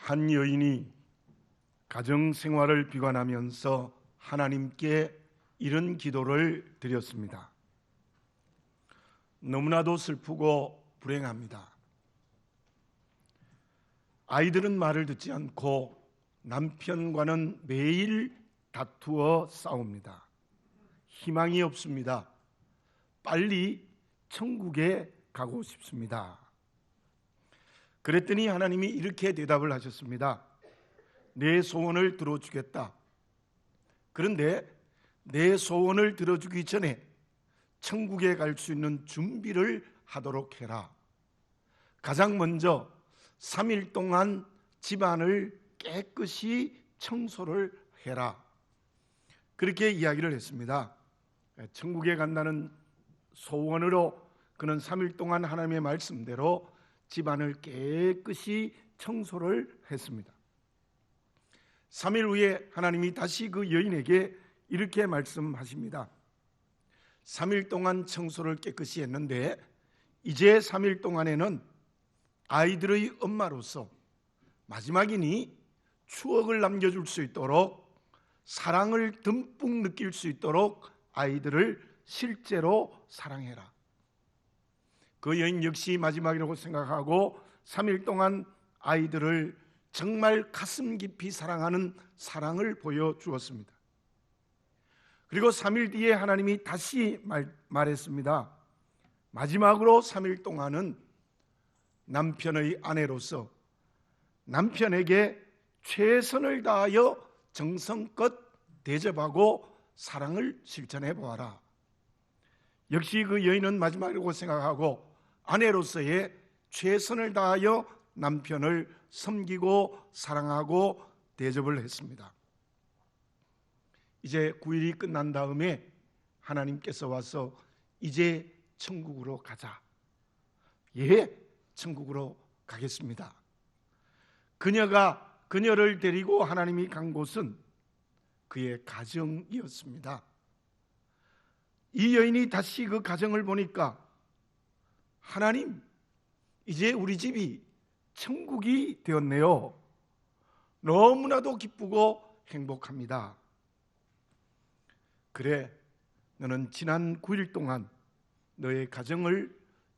한 여인이 가정생활을 비관하면서 하나님께 이런 기도를 드렸습니다. 너무나도 슬프고 불행합니다. 아이들은 말을 듣지 않고 남편과는 매일 다투어 싸웁니다. 희망이 없습니다. 빨리 천국에 가고 싶습니다. 그랬더니 하나님이 이렇게 대답을 하셨습니다. 내 소원을 들어주겠다. 그런데 내 소원을 들어주기 전에 천국에 갈 수 있는 준비를 하도록 해라. 가장 먼저 3일 동안 집안을 깨끗이 청소를 해라. 그렇게 이야기를 했습니다. 천국에 간다는 소원으로 그는 3일 동안 하나님의 말씀대로 집안을 깨끗이 청소를 했습니다. 3일 후에 하나님이 다시 그 여인에게 이렇게 말씀하십니다. 3일 동안 청소를 깨끗이 했는데 이제 3일 동안에는 아이들의 엄마로서 마지막이니 추억을 남겨줄 수 있도록, 사랑을 듬뿍 느낄 수 있도록 아이들을 실제로 사랑해라. 그 여인 역시 마지막이라고 생각하고 3일 동안 아이들을 정말 가슴 깊이 사랑하는 사랑을 보여주었습니다. 그리고 3일 뒤에 하나님이 다시 말했습니다. 마지막으로 3일 동안은 남편의 아내로서 남편에게 최선을 다하여 정성껏 대접하고 사랑을 실천해 보아라. 역시 그 여인은 마지막이라고 생각하고 아내로서의 최선을 다하여 남편을 섬기고 사랑하고 대접을 했습니다. 이제 9일이 끝난 다음에 하나님께서 와서 이제 천국으로 가자. 예, 천국으로 가겠습니다. 그녀를 데리고 하나님이 간 곳은 그의 가정이었습니다. 이 여인이 다시 그 가정을 보니까 하나님, 이제 우리 집이 천국이 되었네요. 너무나도 기쁘고 행복합니다. 그래, 너는 지난 9일 동안 너의 가정을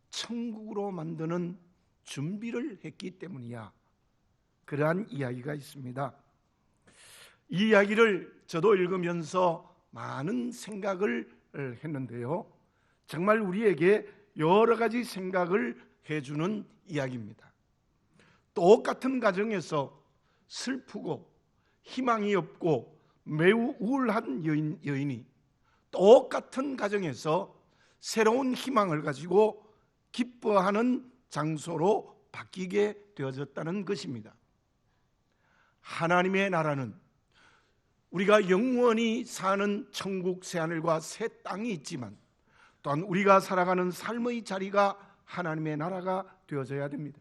천국으로 만드는 준비를 했기 때문이야. 그러한 이야기가 있습니다. 이 이야기를 저도 읽으면서 많은 생각을 했는데요, 정말 우리에게 여러 가지 생각을 해주는 이야기입니다. 똑같은 가정에서 슬프고 희망이 없고 매우 우울한 여인이 똑같은 가정에서 새로운 희망을 가지고 기뻐하는 장소로 바뀌게 되어졌다는 것입니다. 하나님의 나라는 우리가 영원히 사는 천국 새하늘과 새 땅이 있지만 또한 우리가 살아가는 삶의 자리가 하나님의 나라가 되어져야 됩니다.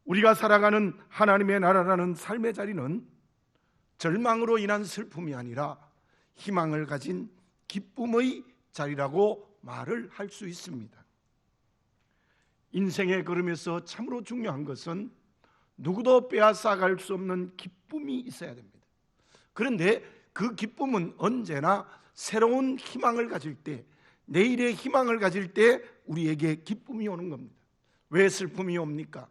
우리가 살아가는 하나님의 나라라는 삶의 자리는 절망으로 인한 슬픔이 아니라 희망을 가진 기쁨의 자리라고 말을 할 수 있습니다. 인생의 걸음에서 참으로 중요한 것은 누구도 빼앗아갈 수 없는 기쁨이 있어야 됩니다. 그런데 그 기쁨은 언제나 새로운 희망을 가질 때, 내일의 희망을 가질 때 우리에게 기쁨이 오는 겁니다. 왜 슬픔이 옵니까?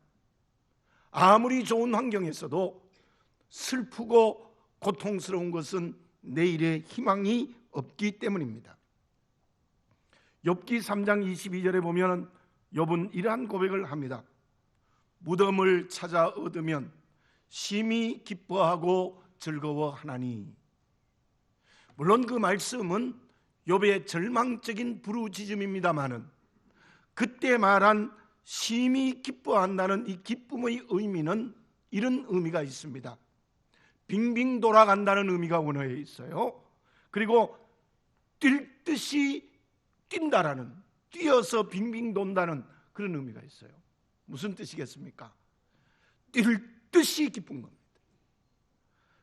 아무리 좋은 환경에서도 슬프고 고통스러운 것은 내일의 희망이 없기 때문입니다. 욥기 3장 22절에 보면 욥은 이러한 고백을 합니다. 무덤을 찾아 얻으면 심히 기뻐하고 즐거워하나니. 물론 그 말씀은 욥의 절망적인 부르짖음입니다마는 그때 말한 심히 기뻐한다는 이 기쁨의 의미는 이런 의미가 있습니다. 빙빙 돌아간다는 의미가 원어에 있어요. 그리고 뛸 듯이 뛴다라는, 뛰어서 빙빙 돈다는 그런 의미가 있어요. 무슨 뜻이겠습니까? 뛸 듯이 기쁜 겁니다.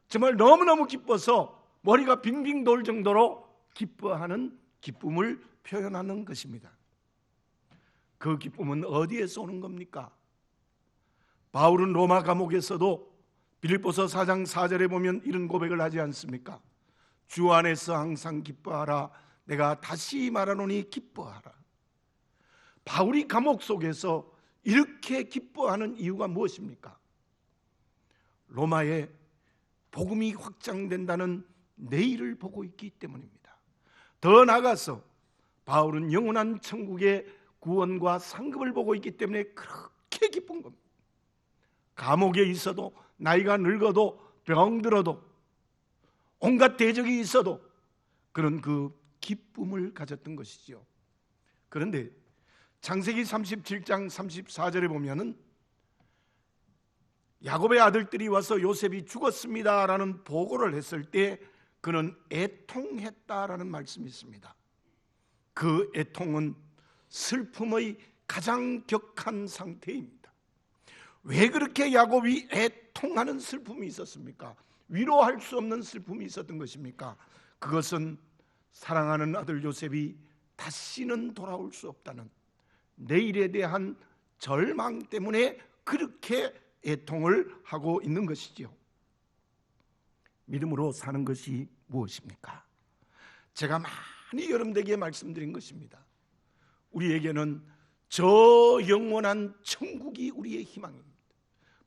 정말 너무너무 기뻐서 머리가 빙빙 돌 정도로 기뻐하는 기쁨을 표현하는 것입니다. 그 기쁨은 어디에서 오는 겁니까? 바울은 로마 감옥에서도 빌립보서 4장 4절에 보면 이런 고백을 하지 않습니까? 주 안에서 항상 기뻐하라. 내가 다시 말하노니 기뻐하라. 바울이 감옥 속에서 이렇게 기뻐하는 이유가 무엇입니까? 로마에 복음이 확장된다는 내일을 보고 있기 때문입니다. 더 나아가서 바울은 영원한 천국의 구원과 상급을 보고 있기 때문에 그렇게 기쁜 겁니다. 감옥에 있어도, 나이가 늙어도, 병들어도, 온갖 대적이 있어도 그런 그 기쁨을 가졌던 것이죠. 그런데 창세기 37장 34절에 보면은 야곱의 아들들이 와서 요셉이 죽었습니다라는 보고를 했을 때 그는 애통했다라는 말씀이 있습니다. 그 애통은 슬픔의 가장 격한 상태입니다. 왜 그렇게 야곱이 애통하는 슬픔이 있었습니까? 위로할 수 없는 슬픔이 있었던 것입니까? 그것은 사랑하는 아들 요셉이 다시는 돌아올 수 없다는 내일에 대한 절망 때문에 그렇게 애통을 하고 있는 것이지요. 믿음으로 사는 것이 무엇입니까? 제가 많이 여러분들에게 말씀드린 것입니다. 우리에게는 저 영원한 천국이 우리의 희망입니다.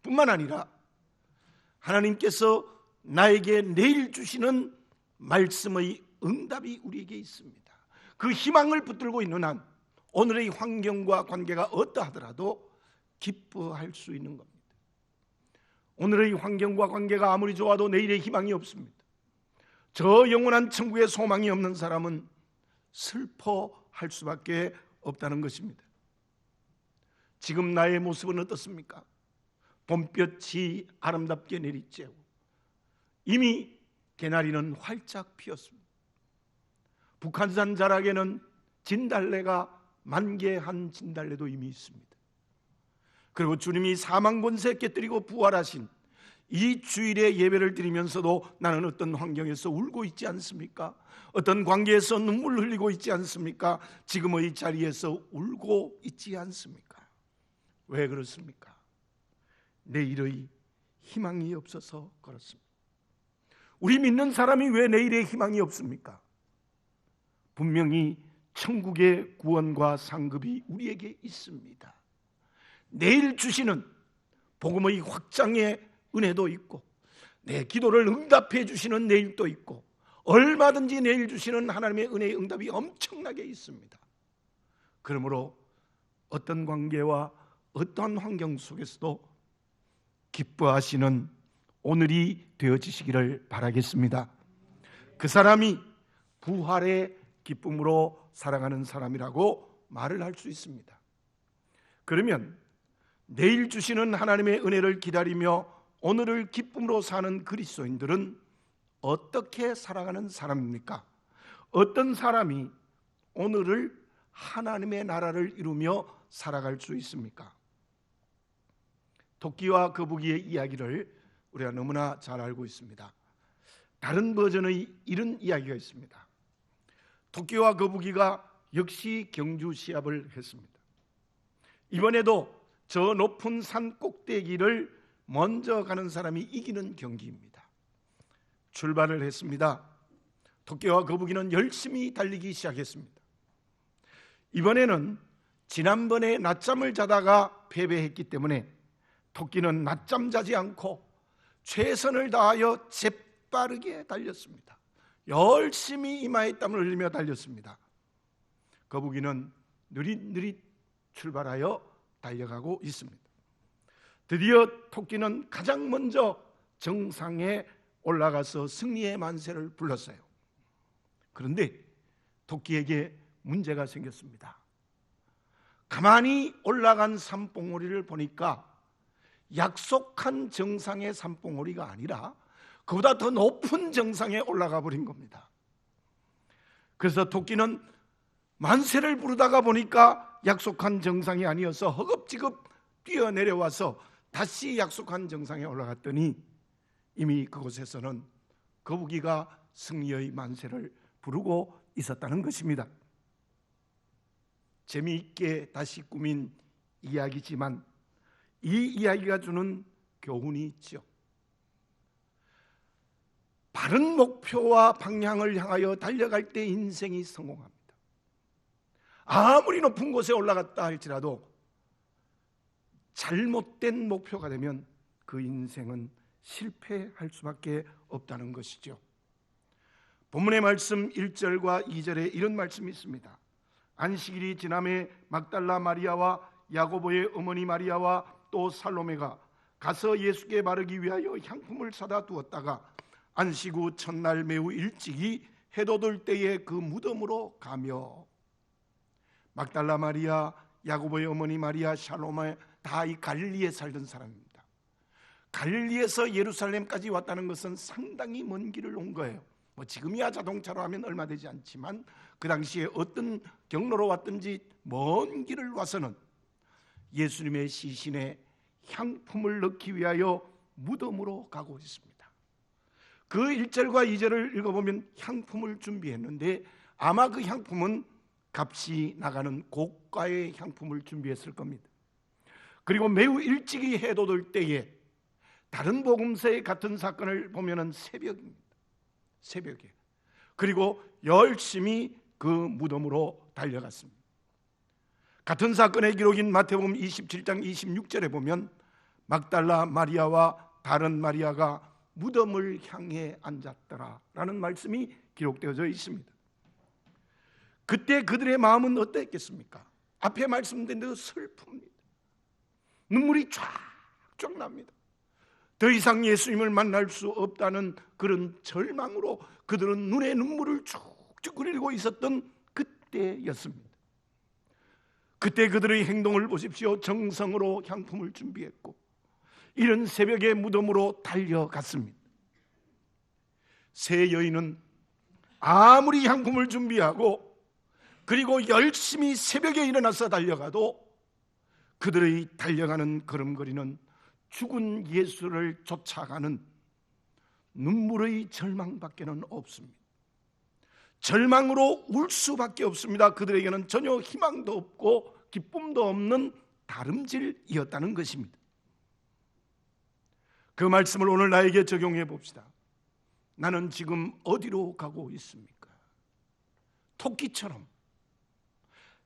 뿐만 아니라 하나님께서 나에게 내일 주시는 말씀의 응답이 우리에게 있습니다. 그 희망을 붙들고 있는 한 오늘의 환경과 관계가 어떠하더라도 기뻐할 수 있는 겁니다. 오늘의 환경과 관계가 아무리 좋아도 내일의 희망이 없습니다. 저 영원한 천국의 소망이 없는 사람은 슬퍼할 수밖에 없다는 것입니다. 지금 나의 모습은 어떻습니까? 봄볕이 아름답게 내리쬐고 이미 개나리는 활짝 피었습니다. 북한산 자락에는 진달래가 만개한 진달래도 이미 있습니다. 그리고 주님이 사망 권세 깨뜨리고 부활하신 이 주일에 예배를 드리면서도 나는 어떤 환경에서 울고 있지 않습니까? 어떤 관계에서 눈물 흘리고 있지 않습니까? 지금의 자리에서 울고 있지 않습니까? 왜 그렇습니까? 내일의 희망이 없어서 그렇습니다. 우리 믿는 사람이 왜 내일의 희망이 없습니까? 분명히 천국의 구원과 상급이 우리에게 있습니다. 내일 주시는 복음의 확장의 은혜도 있고 내 기도를 응답해 주시는 내일도 있고 얼마든지 내일 주시는 하나님의 은혜의 응답이 엄청나게 있습니다. 그러므로 어떤 관계와 어떠한 환경 속에서도 기뻐하시는 오늘이 되어지시기를 바라겠습니다. 그 사람이 부활의 기쁨으로 살아가는 사람이라고 말을 할 수 있습니다. 그러면 내일 주시는 하나님의 은혜를 기다리며 오늘을 기쁨으로 사는 그리스도인들은 어떻게 살아가는 사람입니까? 어떤 사람이 오늘을 하나님의 나라를 이루며 살아갈 수 있습니까? 토끼와 거북이의 이야기를 우리가 너무나 잘 알고 있습니다. 다른 버전의 이런 이야기가 있습니다. 토끼와 거북이가 역시 경주 시합을 했습니다. 이번에도 저 높은 산 꼭대기를 먼저 가는 사람이 이기는 경기입니다. 출발을 했습니다. 토끼와 거북이는 열심히 달리기 시작했습니다. 이번에는 지난번에 낮잠을 자다가 패배했기 때문에 토끼는 낮잠 자지 않고 최선을 다하여 재빠르게 달렸습니다. 열심히 이마에 땀을 흘리며 달렸습니다. 거북이는 느릿느릿 출발하여 달려가고 있습니다. 드디어 토끼는 가장 먼저 정상에 올라가서 승리의 만세를 불렀어요. 그런데 토끼에게 문제가 생겼습니다. 가만히 올라간 산봉우리를 보니까 약속한 정상의 산봉우리가 아니라 그보다 더 높은 정상에 올라가 버린 겁니다. 그래서 토끼는 만세를 부르다가 보니까 약속한 정상이 아니어서 허겁지겁 뛰어내려와서 다시 약속한 정상에 올라갔더니 이미 그곳에서는 거북이가 승리의 만세를 부르고 있었다는 것입니다. 재미있게 다시 꾸민 이야기지만 이 이야기가 주는 교훈이 있죠. 바른 목표와 방향을 향하여 달려갈 때 인생이 성공합니다. 아무리 높은 곳에 올라갔다 할지라도 잘못된 목표가 되면 그 인생은 실패할 수밖에 없다는 것이죠. 본문의 말씀 1절과 2절에 이런 말씀이 있습니다. 안식일이 지남에 막달라 마리아와 야고보의 어머니 마리아와 또 살로메가 가서 예수께 바르기 위하여 향품을 사다 두었다가 안식 후 첫날 매우 일찍이 해돋을 때에 그 무덤으로 가며, 막달라 마리아, 야고보의 어머니 마리아, 샬로메 다 이 갈릴리에 살던 사람입니다. 갈릴리에서 예루살렘까지 왔다는 것은 상당히 먼 길을 온 거예요. 지금이야 자동차로 하면 얼마 되지 않지만 그 당시에 어떤 경로로 왔든지 먼 길을 와서는 예수님의 시신에 향품을 넣기 위하여 무덤으로 가고 있습니다. 그 1절과 2절을 읽어보면 향품을 준비했는데 아마 그 향품은 값이 나가는 고가의 향품을 준비했을 겁니다. 그리고 매우 일찍이 해돋을 때에, 다른 복음서의 같은 사건을 보면은 새벽입니다. 새벽에. 그리고 열심히 그 무덤으로 달려갔습니다. 같은 사건의 기록인 마태복음 27장 26절에 보면 막달라 마리아와 다른 마리아가 무덤을 향해 앉았더라 라는 말씀이 기록되어져 있습니다. 그때 그들의 마음은 어땠겠습니까? 앞에 말씀드린 대로 슬픕니다. 눈물이 쫙쫙 납니다. 더 이상 예수님을 만날 수 없다는 그런 절망으로 그들은 눈에 눈물을 쭉쭉 흘리고 있었던 그때였습니다. 그때 그들의 행동을 보십시오. 정성으로 향품을 준비했고 이른 새벽에 무덤으로 달려갔습니다. 세 여인은 아무리 향품을 준비하고 그리고 열심히 새벽에 일어나서 달려가도 그들의 달려가는 걸음걸이는 죽은 예수를 쫓아가는 눈물의 절망밖에는 없습니다. 절망으로 울 수밖에 없습니다. 그들에게는 전혀 희망도 없고 기쁨도 없는 다름질이었다는 것입니다. 그 말씀을 오늘 나에게 적용해 봅시다. 나는 지금 어디로 가고 있습니까? 토끼처럼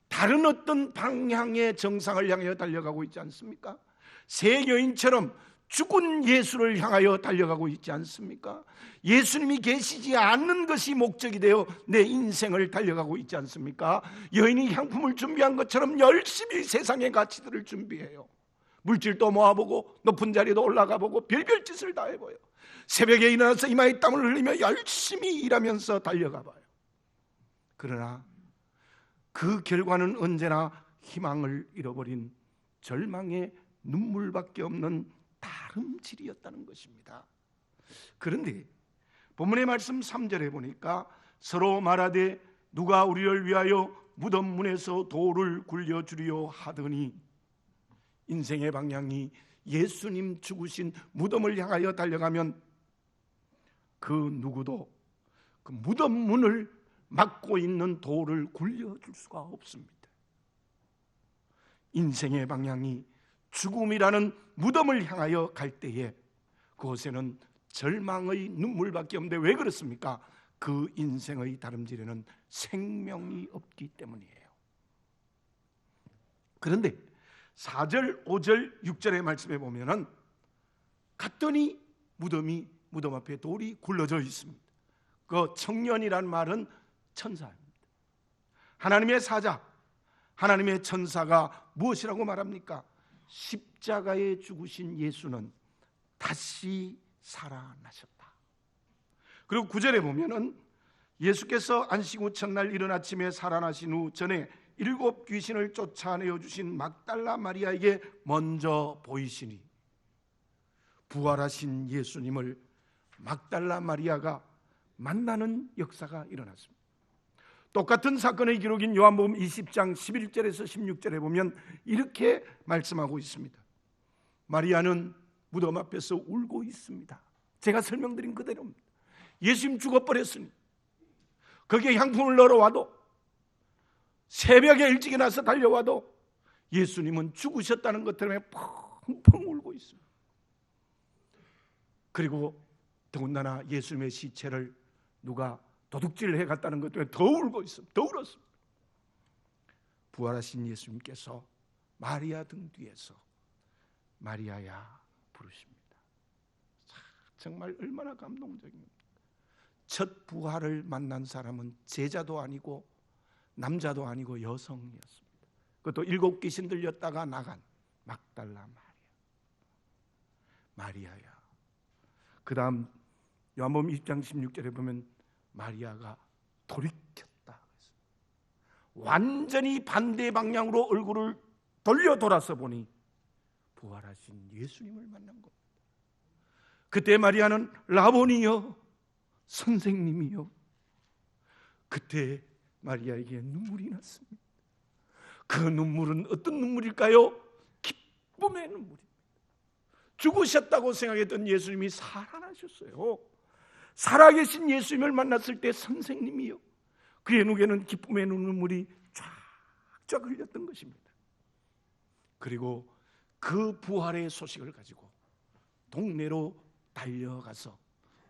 다른 어떤 방향의 정상을 향하여 달려가고 있지 않습니까? 세 여인처럼 죽은 예수를 향하여 달려가고 있지 않습니까? 예수님이 계시지 않는 것이 목적이 되어 내 인생을 달려가고 있지 않습니까? 여인이 향품을 준비한 것처럼 열심히 세상의 가치들을 준비해요. 물질도 모아보고 높은 자리도 올라가보고 별별 짓을 다 해봐요. 새벽에 일어나서 이마에 땀을 흘리며 열심히 일하면서 달려가봐요. 그러나 그 결과는 언제나 희망을 잃어버린 절망의 눈물밖에 없는 다름질이었다는 것입니다. 그런데 본문의 말씀 3절에 보니까 서로 말하되 누가 우리를 위하여 무덤 문에서 돌을 굴려주리요 하더니, 인생의 방향이 예수님 죽으신 무덤을 향하여 달려가면 그 누구도 그 무덤 문을 막고 있는 돌을 굴려줄 수가 없습니다. 인생의 방향이 죽음이라는 무덤을 향하여 갈 때에 그곳에는 절망의 눈물밖에 없는데 왜 그렇습니까? 그 인생의 다름질에는 생명이 없기 때문이에요. 그런데 4절, 5절, 6절의 말씀에 보면은 갔더니 무덤 앞에 돌이 굴러져 있습니다. 그 청년이란 말은 천사입니다. 하나님의 사자, 하나님의 천사가 무엇이라고 말합니까? 십자가에 죽으신 예수는 다시 살아나셨다. 그리고 9절에 보면은 예수께서 안식 후 첫날 이른 아침에 살아나신 후 전에 7 귀신을 쫓아내어 주신 막달라 마리아에게 먼저 보이시니, 부활하신 예수님을 막달라 마리아가 만나는 역사가 일어났습니다. 똑같은 사건의 기록인 요한복음 20장 11절에서 16절에 보면 이렇게 말씀하고 있습니다. 마리아는 무덤 앞에서 울고 있습니다. 제가 설명드린 그대로입니다. 예수님 죽어버렸으니 거기에 향품을 넣으러 와도, 새벽에 일찍 일어나서 달려와도 예수님은 죽으셨다는 것 때문에 펑펑 울고 있습니다. 그리고 더군다나 예수님의 시체를 누가 도둑질을 해갔다는 것 때문에 더 울고 있습니다. 더 울었습니다. 부활하신 예수님께서 마리아 등 뒤에서 마리아야 부르십니다. 정말 얼마나 감동적입니까? 첫 부활을 만난 사람은 제자도 아니고 남자도 아니고 여성이었습니다. 그것도 7 귀신 들렸다가 나간 막달라 마리아야. 그 다음 요한복음 20장 16절에 보면 마리아가 돌이켰다. 완전히 반대 방향으로 얼굴을 돌려 돌아서 보니 부활하신 예수님을 만난 겁니다. 그때 마리아는 라보니여, 선생님이요. 그때 마리아에게 눈물이 났습니다. 그 눈물은 어떤 눈물일까요? 기쁨의 눈물입니다. 죽으셨다고 생각했던 예수님이 살아나셨어요. 살아계신 예수님을 만났을 때 선생님이요, 그의 눈에는 기쁨의 눈물이 쫙쫙 흘렸던 것입니다. 그리고 그 부활의 소식을 가지고 동네로 달려가서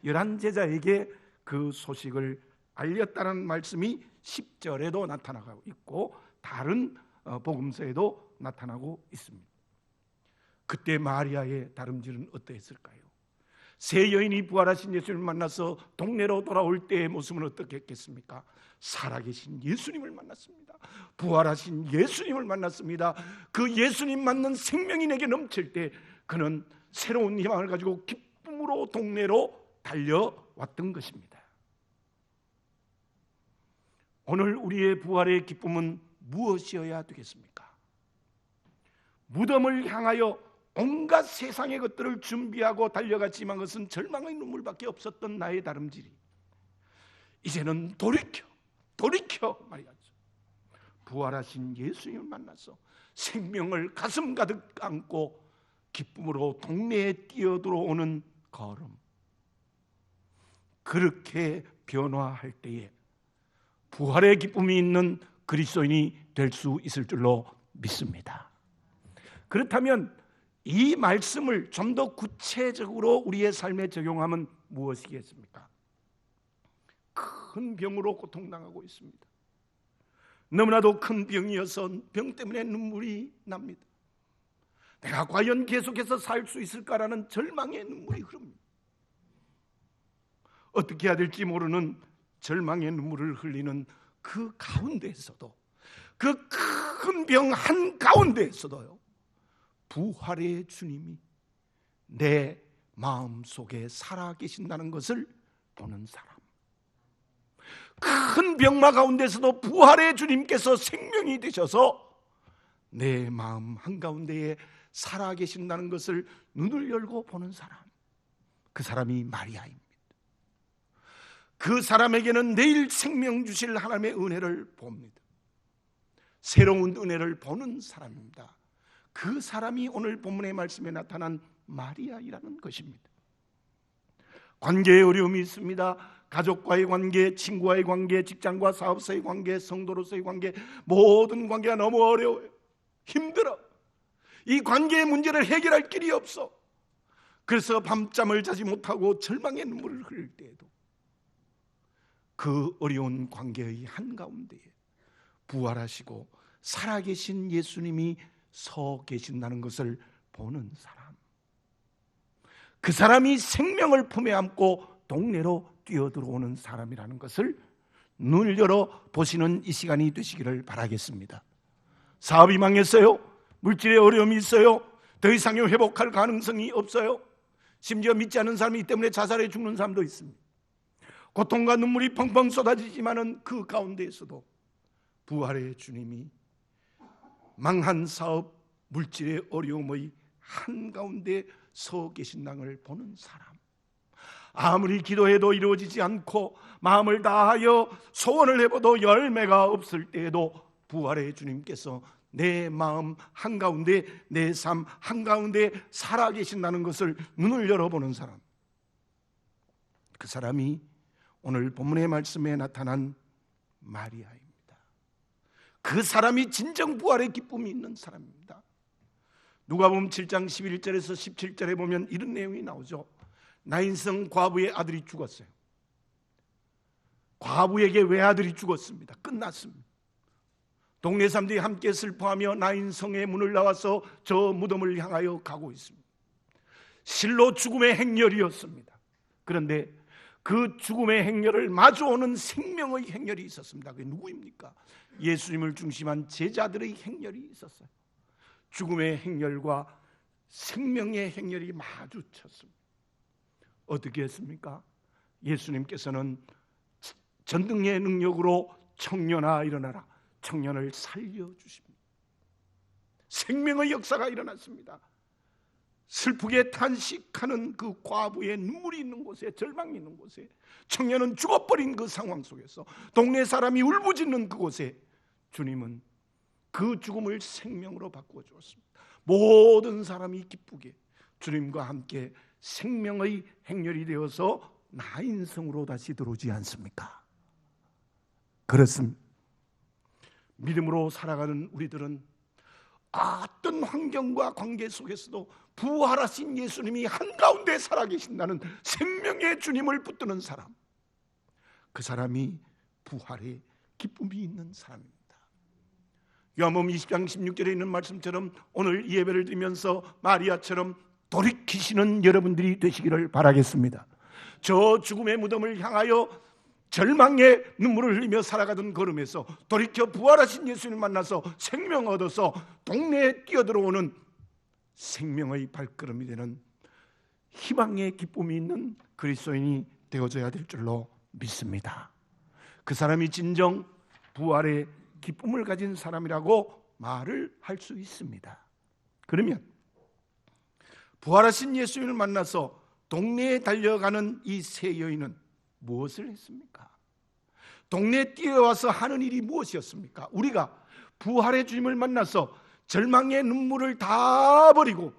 11 제자에게 그 소식을 알렸다는 말씀이 10절에도 나타나고 있고 다른 복음서에도 나타나고 있습니다. 그때 마리아의 다름질은 어떠했을까요? 세 여인이 부활하신 예수님을 만나서 동네로 돌아올 때의 모습은 어떻게 했겠습니까? 살아계신 예수님을 만났습니다. 부활하신 예수님을 만났습니다. 그 예수님 만난 생명이 내게 넘칠 때 그는 새로운 희망을 가지고 기쁨으로 동네로 달려왔던 것입니다. 오늘 우리의 부활의 기쁨은 무엇이어야 되겠습니까? 무덤을 향하여 온갖 세상의 것들을 준비하고 달려갔지만 그것은 절망의 눈물밖에 없었던 나의 다름질이 이제는 돌이켜 말이죠. 부활하신 예수님을 만나서 생명을 가슴 가득 안고 기쁨으로 동네에 뛰어들어오는 걸음, 그렇게 변화할 때에 부활의 기쁨이 있는 그리스도인이 될 수 있을 줄로 믿습니다. 그렇다면 이 말씀을 좀 더 구체적으로 우리의 삶에 적용하면 무엇이겠습니까? 큰 병으로 고통당하고 있습니다. 너무나도 큰 병이어서 병 때문에 눈물이 납니다. 내가 과연 계속해서 살 수 있을까라는 절망의 눈물이 흐릅니다. 어떻게 해야 될지 모르는 절망의 눈물을 흘리는 그 가운데에서도, 그 큰 병 한가운데에서도요, 부활의 주님이 내 마음속에 살아계신다는 것을 보는 사람, 큰 병마 가운데서도 부활의 주님께서 생명이 되셔서 내 마음 한가운데에 살아계신다는 것을 눈을 열고 보는 사람, 그 사람이 마리아입니다. 그 사람에게는 내일 생명 주실 하나님의 은혜를 봅니다. 새로운 은혜를 보는 사람입니다. 그 사람이 오늘 본문의 말씀에 나타난 마리아이라는 것입니다. 관계에 어려움이 있습니다. 가족과의 관계, 친구와의 관계, 직장과 사업사의 관계, 성도로서의 관계, 모든 관계가 너무 어려워요. 힘들어. 이 관계의 문제를 해결할 길이 없어. 그래서 밤잠을 자지 못하고 절망의 눈물을 흘릴 때에도 그 어려운 관계의 한가운데에 부활하시고 살아계신 예수님이 서 계신다는 것을 보는 사람, 그 사람이 생명을 품에 안고 동네로 뛰어들어오는 사람이라는 것을 눈을 열어 보시는 이 시간이 되시기를 바라겠습니다. 사업이 망했어요. 물질의 어려움이 있어요. 더 이상의 회복할 가능성이 없어요. 심지어 믿지 않는 사람이 이 때문에 자살해 죽는 사람도 있습니다. 고통과 눈물이 펑펑 쏟아지지만은 그 가운데에서도 부활의 주님이 망한 사업, 물질의 어려움의 한가운데 서 계신다는 걸 보는 사람, 아무리 기도해도 이루어지지 않고 마음을 다하여 소원을 해봐도 열매가 없을 때에도 부활의 주님께서 내 마음 한가운데, 내 삶 한가운데 살아계신다는 것을 눈을 열어보는 사람, 그 사람이 오늘 본문의 말씀에 나타난 마리아입니다. 그 사람이 진정 부활의 기쁨이 있는 사람입니다. 누가복음 7장 11절에서 17절에 보면 이런 내용이 나오죠. 나인성 과부의 아들이 죽었어요. 과부에게 외아들이 죽었습니다. 끝났습니다. 동네 사람들이 함께 슬퍼하며 나인성의 문을 나와서 저 무덤을 향하여 가고 있습니다. 실로 죽음의 행렬이었습니다. 그런데 그 죽음의 행렬을 마주오는 생명의 행렬이 있었습니다. 그게 누구입니까? 예수님을 중심한 제자들의 행렬이 있었어요. 죽음의 행렬과 생명의 행렬이 마주쳤습니다. 어떻게 했습니까? 예수님께서는 전능의 능력으로 청년아 일어나라, 청년을 살려주십니다. 생명의 역사가 일어났습니다. 슬프게 탄식하는 그 과부의 눈물이 있는 곳에, 절망이 있는 곳에, 청년은 죽어버린 그 상황 속에서, 동네 사람이 울부짖는 그곳에 주님은 그 죽음을 생명으로 바꾸어 주었습니다. 모든 사람이 기쁘게 주님과 함께 생명의 행렬이 되어서 나인성으로 다시 들어오지 않습니까? 그렇습니다. 믿음으로 살아가는 우리들은 어떤 환경과 관계 속에서도 부활하신 예수님이 한가운데 살아계신다는 생명의 주님을 붙드는 사람, 그 사람이 부활의 기쁨이 있는 사람입니다. 요한복음 20장 16절에 있는 말씀처럼 오늘 예배를 드리면서 마리아처럼 돌이키시는 여러분들이 되시기를 바라겠습니다. 저 죽음의 무덤을 향하여 절망의 눈물을 흘리며 살아가던 걸음에서 돌이켜 부활하신 예수님을 만나서 생명 얻어서 동네에 뛰어들어오는 생명의 발걸음이 되는 희망의 기쁨이 있는 그리스도인이 되어져야 될 줄로 믿습니다. 그 사람이 진정 부활의 기쁨을 가진 사람이라고 말을 할 수 있습니다. 그러면 부활하신 예수님을 만나서 동네에 달려가는 이 세 여인은 무엇을 했습니까? 동네에 뛰어와서 하는 일이 무엇이었습니까? 우리가 부활의 주님을 만나서 절망의 눈물을 다 버리고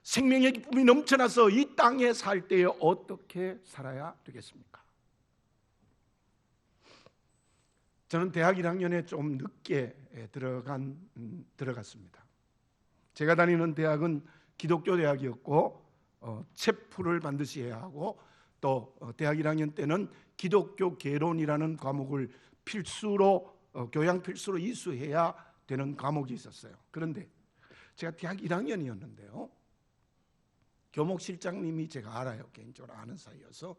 생명의 기쁨이 넘쳐나서 이 땅에 살 때에 어떻게 살아야 되겠습니까? 저는 대학 1학년에 좀 늦게 들어갔습니다. 제가 다니는 대학은 기독교 대학이었고 체프를 반드시 해야 하고 또 대학 1학년 때는 기독교 개론이라는 과목을 필수로 교양 필수로 이수해야 되는 과목이 있었어요. 그런데 제가 대학 1학년이었는데요. 교목실장님이 제가 알아요. 개인적으로 아는 사이여서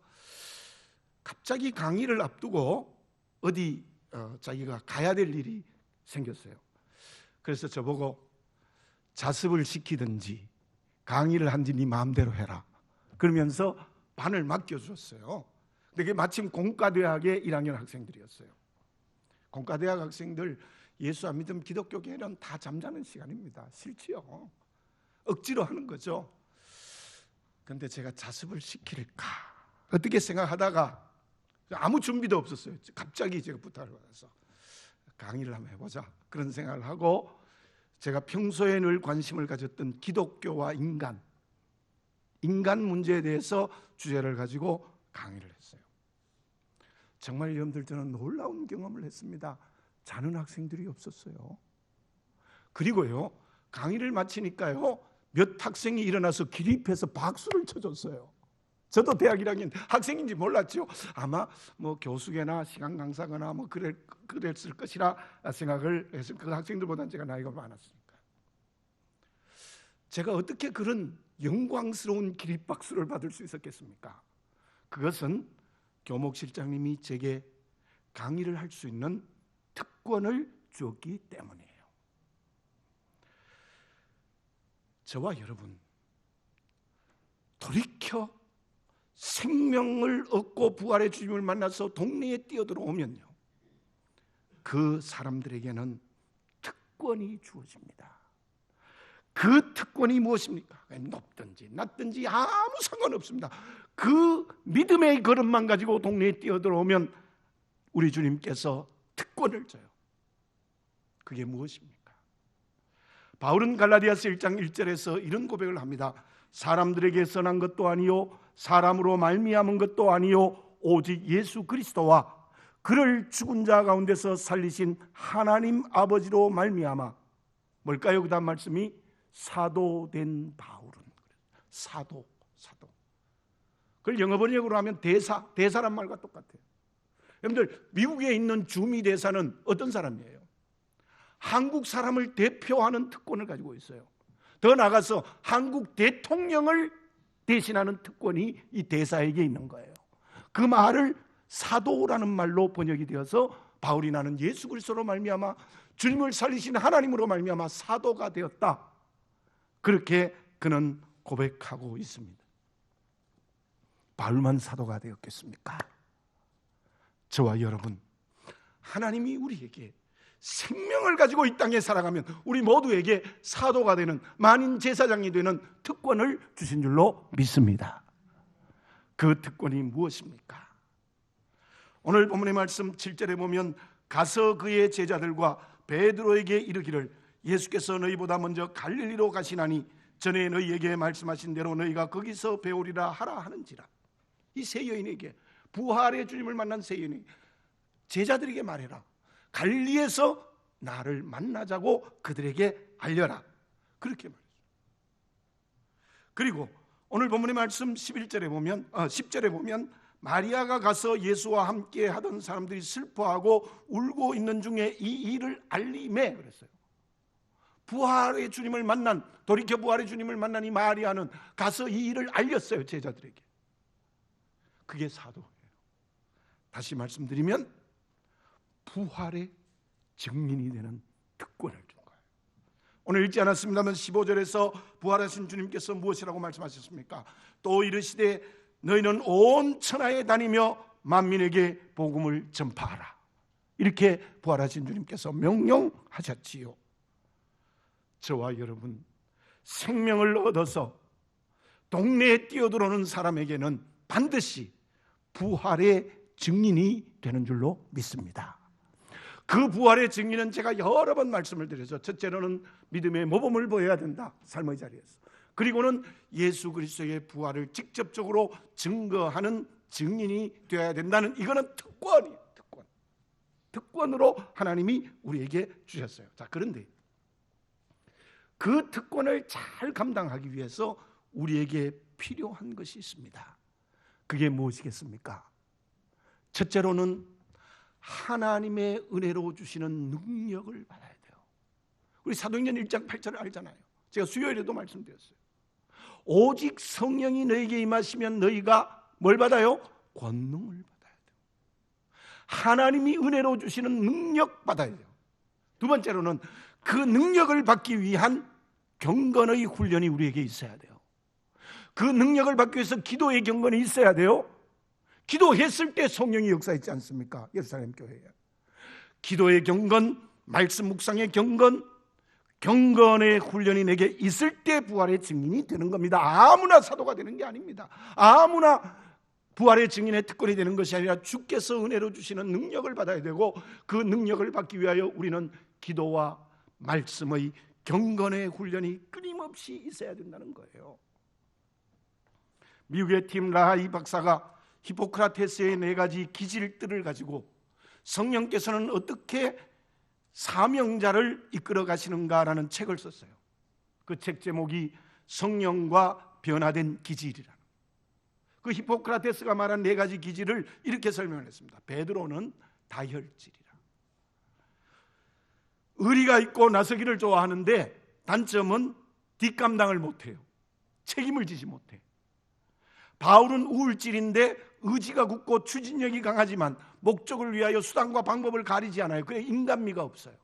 갑자기 강의를 앞두고 어디 자기가 가야 될 일이 생겼어요. 그래서 저보고 자습을 시키든지 강의를 한지 네 마음대로 해라 그러면서 반을 맡겨줬어요. 근데 그게 마침 공과대학의 1학년 학생들이었어요. 공과대학 학생들 예수 안 믿으면 기독교계는 다 잠자는 시간입니다. 싫지요. 억지로 하는 거죠. 근데 제가 자습을 시킬까 어떻게 생각하다가 아무 준비도 없었어요. 갑자기 제가 부탁을 받아서 강의를 한번 해보자 그런 생각을 하고 제가 평소에 늘 관심을 가졌던 기독교와 인간 문제에 대해서 주제를 가지고 강의를 했어요. 정말 여러분들 저는 놀라운 경험을 했습니다. 자는 학생들이 없었어요. 그리고요 강의를 마치니까요 몇 학생이 일어나서 기립해서 박수를 쳐줬어요. 저도 대학 1학년 학생인지 몰랐죠. 아마 뭐 교수계나 시간 강사거나 뭐 그랬을 것이라 생각을 해서 그 학생들보다는 제가 나이가 많았으니까. 제가 어떻게 그런 영광스러운 기립박수를 받을 수 있었겠습니까? 그것은 교목실장님이 제게 강의를 할 수 있는 특권을 주었기 때문이에요. 저와 여러분 돌이켜 생명을 얻고 부활의 주님을 만나서 동네에 뛰어들어오면요 그 사람들에게는 특권이 주어집니다. 그 특권이 무엇입니까? 높든지 낮든지 아무 상관없습니다. 그 믿음의 걸음만 가지고 동네에 뛰어들어오면 우리 주님께서 특권을 줘요. 그게 무엇입니까? 바울은 갈라디아서 1장 1절에서 이런 고백을 합니다. 사람들에게 선한 것도 아니요 사람으로 말미암은 것도 아니요 오직 예수 그리스도와 그를 죽은 자 가운데서 살리신 하나님 아버지로 말미암아 뭘까요? 그 다음 말씀이 사도된 바울은, 사도. 그걸 영어 번역으로 하면 대사란 말과 똑같아요. 여러분들, 미국에 있는 주미 대사는 어떤 사람이에요? 한국 사람을 대표하는 특권을 가지고 있어요. 더 나아가서 한국 대통령을 대신하는 특권이 이 대사에게 있는 거예요. 그 말을 사도라는 말로 번역이 되어서 바울이 나는 예수 그리스도로 말미암아 주님을 살리신 하나님으로 말미암아 사도가 되었다, 그렇게 그는 고백하고 있습니다. 바울만 사도가 되었겠습니까? 저와 여러분, 하나님이 우리에게 생명을 가지고 이 땅에 살아가면 우리 모두에게 사도가 되는, 만인 제사장이 되는 특권을 주신 줄로 믿습니다. 그 특권이 무엇입니까? 오늘 본문의 말씀 7절에 보면 가서 그의 제자들과 베드로에게 이르기를 예수께서 너희보다 먼저 갈릴리로 가시나니 전에 너희에게 말씀하신 대로 너희가 거기서 배우리라 하라 하는지라. 이 세 여인에게, 부활의 주님을 만난 세 여인이 제자들에게 말해라. 갈릴리에서 나를 만나자고 그들에게 알려라. 그렇게 말했어요. 그리고 오늘 본문의 말씀 10절에 보면 마리아가 가서 예수와 함께 하던 사람들이 슬퍼하고 울고 있는 중에 이 일을 알림해 그랬어요. 부활의 주님을 만난, 돌이켜 부활의 주님을 만난 이 마리아는 가서 이 일을 알렸어요, 제자들에게. 그게 사도예요. 다시 말씀드리면 부활의 증인이 되는 특권을 준 거예요. 오늘 읽지 않았습니다만 15절에서 부활하신 주님께서 무엇이라고 말씀하셨습니까? 또 이르시되 너희는 온 천하에 다니며 만민에게 복음을 전파하라. 이렇게 부활하신 주님께서 명령하셨지요. 저와 여러분, 생명을 얻어서 동네에 뛰어들어오는 사람에게는 반드시 부활의 증인이 되는 줄로 믿습니다. 그 부활의 증인은 제가 여러 번 말씀을 드렸죠. 첫째로는 믿음의 모범을 보여야 된다, 삶의 자리에서. 그리고는 예수 그리스도의 부활을 직접적으로 증거하는 증인이 되어야 된다는, 이거는 특권이에요. 특권으로 하나님이 우리에게 주셨어요. 자, 그런데 그 특권을 잘 감당하기 위해서 우리에게 필요한 것이 있습니다. 그게 무엇이겠습니까? 첫째로는 하나님의 은혜로 주시는 능력을 받아야 돼요. 우리 사도행전 1장 8절을 알잖아요. 제가 수요일에도 말씀드렸어요. 오직 성령이 너에게 임하시면 너희가 뭘 받아요? 권능을 받아야 돼요. 하나님이 은혜로 주시는 능력 받아야 돼요. 두 번째로는 그 능력을 받기 위한 경건의 훈련이 우리에게 있어야 돼요. 그 능력을 받기 위해서 기도의 경건이 있어야 돼요. 기도했을 때 성령이 역사했지 않습니까? 예루살렘 교회에. 기도의 경건, 말씀 묵상의 경건, 경건의 훈련이 내게 있을 때 부활의 증인이 되는 겁니다. 아무나 사도가 되는 게 아닙니다. 아무나 부활의 증인의 특권이 되는 것이 아니라 주께서 은혜로 주시는 능력을 받아야 되고, 그 능력을 받기 위하여 우리는 기도와 말씀의 경건의 훈련이 끊임없이 있어야 된다는 거예요. 미국의 팀 라하이 박사가 히포크라테스의 4가지 기질들을 가지고 성령께서는 어떻게 사명자를 이끌어 가시는가라는 책을 썼어요. 그 책 제목이 성령과 변화된 기질이라는. 그 히포크라테스가 말한 4가지 기질을 이렇게 설명을 했습니다. 베드로는 다혈질이라. 의리가 있고 나서기를 좋아하는데 단점은 뒷감당을 못해요. 책임을 지지 못해. 바울은 우울질인데 의지가 굳고 추진력이 강하지만 목적을 위하여 수단과 방법을 가리지 않아요. 그래 인간미가 없어요.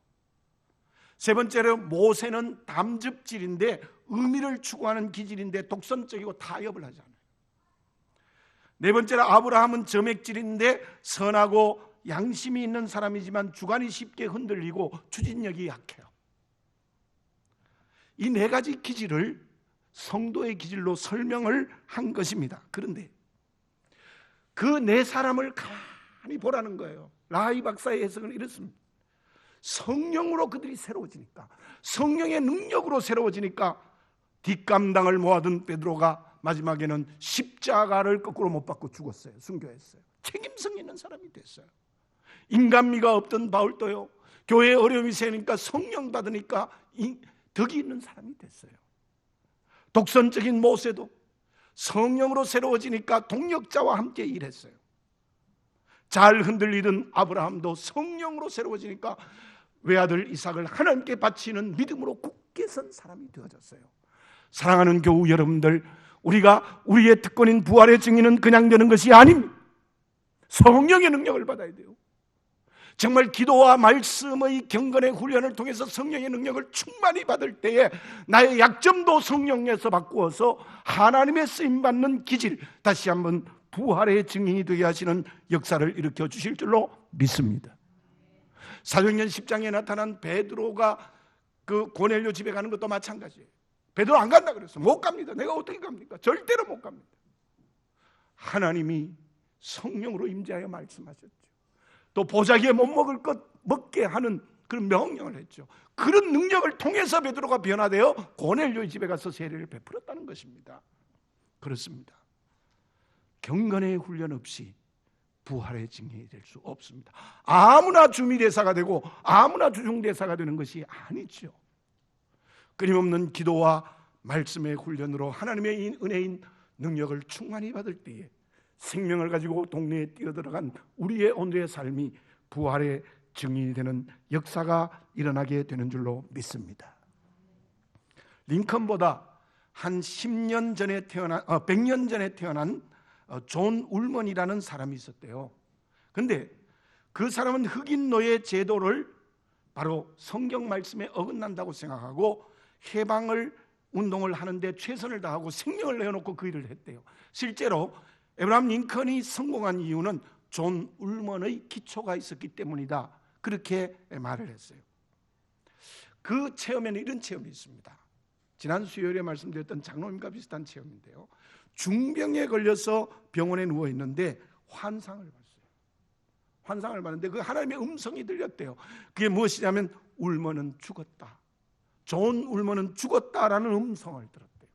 세 번째로 모세는 담즙질인데 의미를 추구하는 기질인데 독선적이고 타협을 하지 않아요. 네 번째로 아브라함은 점액질인데 선하고 양심이 있는 사람이지만 주관이 쉽게 흔들리고 추진력이 약해요. 이 4가지 기질을 성도의 기질로 설명을 한 것입니다. 그런데 그 4사람을 가만히 보라는 거예요. 라하이 박사의 해석은 이렇습니다. 성령으로 그들이 새로워지니까, 성령의 능력으로 새로워지니까 뒷감당을 모아둔 베드로가 마지막에는 십자가를 거꾸로 못 받고 죽었어요. 순교했어요. 책임성 있는 사람이 됐어요. 인간미가 없던 바울도요, 교회에 어려움이 생기니까 성령 받으니까 덕이 있는 사람이 됐어요. 독선적인 모세도 성령으로 새로워지니까 동력자와 함께 일했어요. 잘 흔들리던 아브라함도 성령으로 새로워지니까 외아들 이삭을 하나님께 바치는 믿음으로 굳게 선 사람이 되어졌어요. 사랑하는 교우 여러분들, 우리가 우리의 특권인 부활의 증인은 그냥 되는 것이 아닙니다. 성령의 능력을 받아야 돼요. 정말 기도와 말씀의 경건의 훈련을 통해서 성령의 능력을 충만히 받을 때에 나의 약점도 성령에서 바꾸어서 하나님의 쓰임받는 기질, 다시 한번 부활의 증인이 되게 하시는 역사를 일으켜 주실 줄로 믿습니다. 사도행전 10장에 나타난 베드로가 그 고넬료 집에 가는 것도 마찬가지예요. 베드로 안 간다 그랬어. 못 갑니다. 내가 어떻게 갑니까? 절대로 못 갑니다. 하나님이 성령으로 임재하여 말씀하셨죠. 또 보자기에 못 먹을 것 먹게 하는 그런 명령을 했죠. 그런 능력을 통해서 베드로가 변화되어 고넬료의 집에 가서 세례를 베풀었다는 것입니다. 그렇습니다. 경건의 훈련 없이 부활의 증인이 될 수 없습니다. 아무나 주미대사가 되고 아무나 주중대사가 되는 것이 아니죠. 끊임없는 기도와 말씀의 훈련으로 하나님의 은혜인 능력을 충만히 받을 때에 생명을 가지고 동네에 뛰어들어간 우리의 오늘의 삶이 부활의 증인이 되는 역사가 일어나게 되는 줄로 믿습니다. 링컨보다 한 10년 전에 100년 전에 태어난 존 울먼이라는 사람이 있었대요. 근데 그 사람은 흑인 노예 제도를 바로 성경 말씀에 어긋난다고 생각하고 해방을 운동을 하는데 최선을 다하고 생명을 내어놓고 그 일을 했대요. 실제로 에브라함 링컨이 성공한 이유는 존 울먼의 기초가 있었기 때문이다, 그렇게 말을 했어요. 그 체험에는 이런 체험이 있습니다. 지난 수요일에 말씀드렸던 장로님과 비슷한 체험인데요. 중병에 걸려서 병원에 누워 있는데 환상을 봤어요. 환상을 봤는데 그 하나님의 음성이 들렸대요. 그게 무엇이냐면 울먼은 죽었다, 존 울먼은 죽었다라는 음성을 들었대요.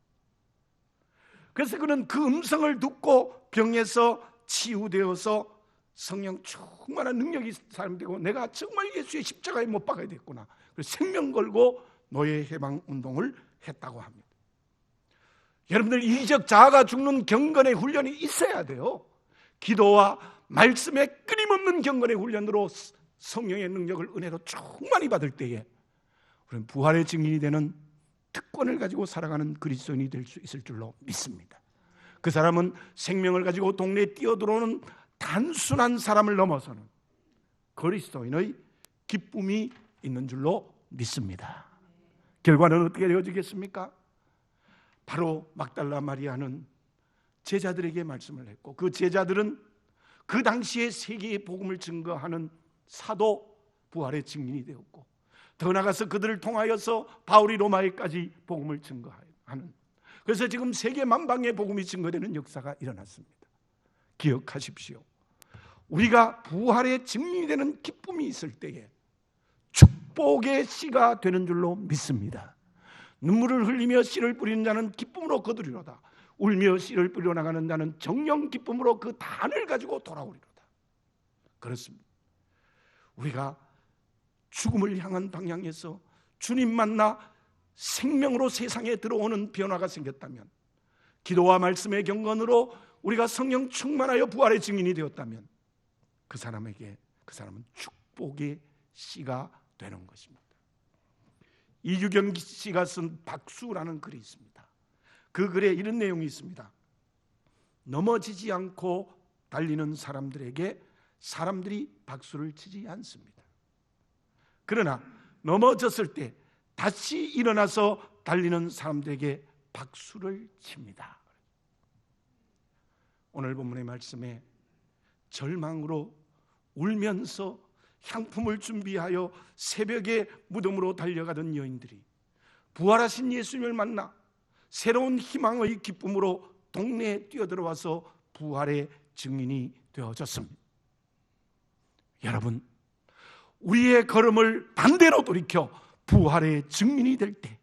그래서 그는 그 음성을 듣고 병에서 치유되어서 성령 충만한 능력이 사람이 되고 내가 정말 예수의 십자가에 못 박아야 됐구나, 그래서 생명 걸고 노예 해방 운동을 했다고 합니다. 여러분들, 이적 자아가 죽는 경건의 훈련이 있어야 돼요. 기도와 말씀의 끊임없는 경건의 훈련으로 성령의 능력을 은혜로 충만히 받을 때에 우리는 부활의 증인이 되는 특권을 가지고 살아가는 그리스도인이 될 수 있을 줄로 믿습니다. 그 사람은 생명을 가지고 동네에 뛰어들어오는 단순한 사람을 넘어서는 그리스도인의 기쁨이 있는 줄로 믿습니다. 결과는 어떻게 되어지겠습니까? 바로 막달라 마리아는 제자들에게 말씀을 했고 그 제자들은 그 당시에 세계의 복음을 증거하는 사도 부활의 증인이 되었고 더 나아가서 그들을 통하여서 바울이 로마에까지 복음을 증거하는, 그래서 지금 세계 만방에 복음이 증거되는 역사가 일어났습니다. 기억하십시오. 우리가 부활의 증인이 되는 기쁨이 있을 때에 축복의 씨가 되는 줄로 믿습니다. 눈물을 흘리며 씨를 뿌리는 자는 기쁨으로 거두리로다. 울며 씨를 뿌려 나가는 자는 정령 기쁨으로 그 단을 가지고 돌아오리로다. 그렇습니다. 우리가 죽음을 향한 방향에서 주님 만나 생명으로 세상에 들어오는 변화가 생겼다면, 기도와 말씀의 경건으로 우리가 성령 충만하여 부활의 증인이 되었다면 그 사람은 축복의 씨가 되는 것입니다. 이규경 씨가 쓴 박수라는 글이 있습니다. 그 글에 이런 내용이 있습니다. 넘어지지 않고 달리는 사람들에게 사람들이 박수를 치지 않습니다. 그러나 넘어졌을 때 다시 일어나서 달리는 사람들에게 박수를 칩니다. 오늘 본문의 말씀에 절망으로 울면서 향품을 준비하여 새벽에 무덤으로 달려가던 여인들이 부활하신 예수님을 만나 새로운 희망의 기쁨으로 동네에 뛰어들어와서 부활의 증인이 되어졌습니다. 여러분, 우리의 걸음을 반대로 돌이켜 부활의 증인이 될 때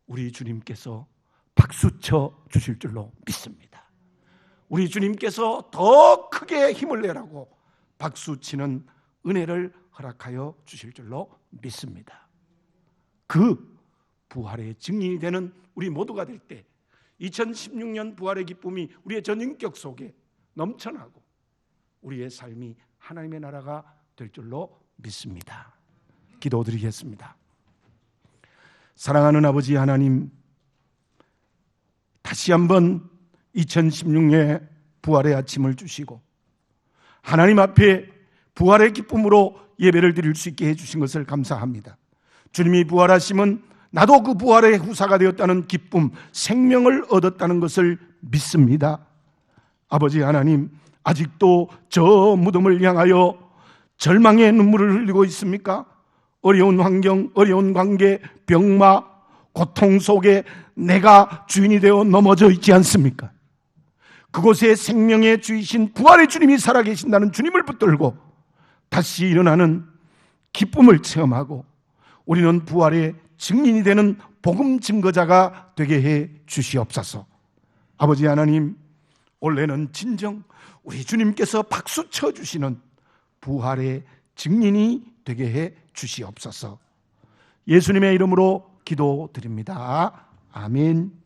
우리 주님께서 박수쳐 주실 줄로 믿습니다. 우리 주님께서 더 크게 힘을 내라고 박수치는 은혜를 허락하여 주실 줄로 믿습니다. 그 부활의 증인이 되는 우리 모두가 될 때 2016년 부활의 기쁨이 우리의 전인격 속에 넘쳐나고 우리의 삶이 하나님의 나라가 될 줄로 믿습니다. 기도드리겠습니다. 사랑하는 아버지 하나님, 다시 한번 2016년에 부활의 아침을 주시고 하나님 앞에 부활의 기쁨으로 예배를 드릴 수 있게 해주신 것을 감사합니다. 주님이 부활하심은 나도 그 부활의 후사가 되었다는 기쁨, 생명을 얻었다는 것을 믿습니다. 아버지 하나님, 아직도 저 무덤을 향하여 절망의 눈물을 흘리고 있습니까? 어려운 환경, 어려운 관계, 병마, 고통 속에 내가 주인이 되어 넘어져 있지 않습니까? 그곳에 생명의 주이신 부활의 주님이 살아계신다는 주님을 붙들고 다시 일어나는 기쁨을 체험하고 우리는 부활의 증인이 되는 복음 증거자가 되게 해 주시옵소서. 아버지 하나님, 올해는 진정 우리 주님께서 박수 쳐주시는 부활의 증인이 되게 해 주시옵소서. 예수님의 이름으로 기도드립니다. 아멘.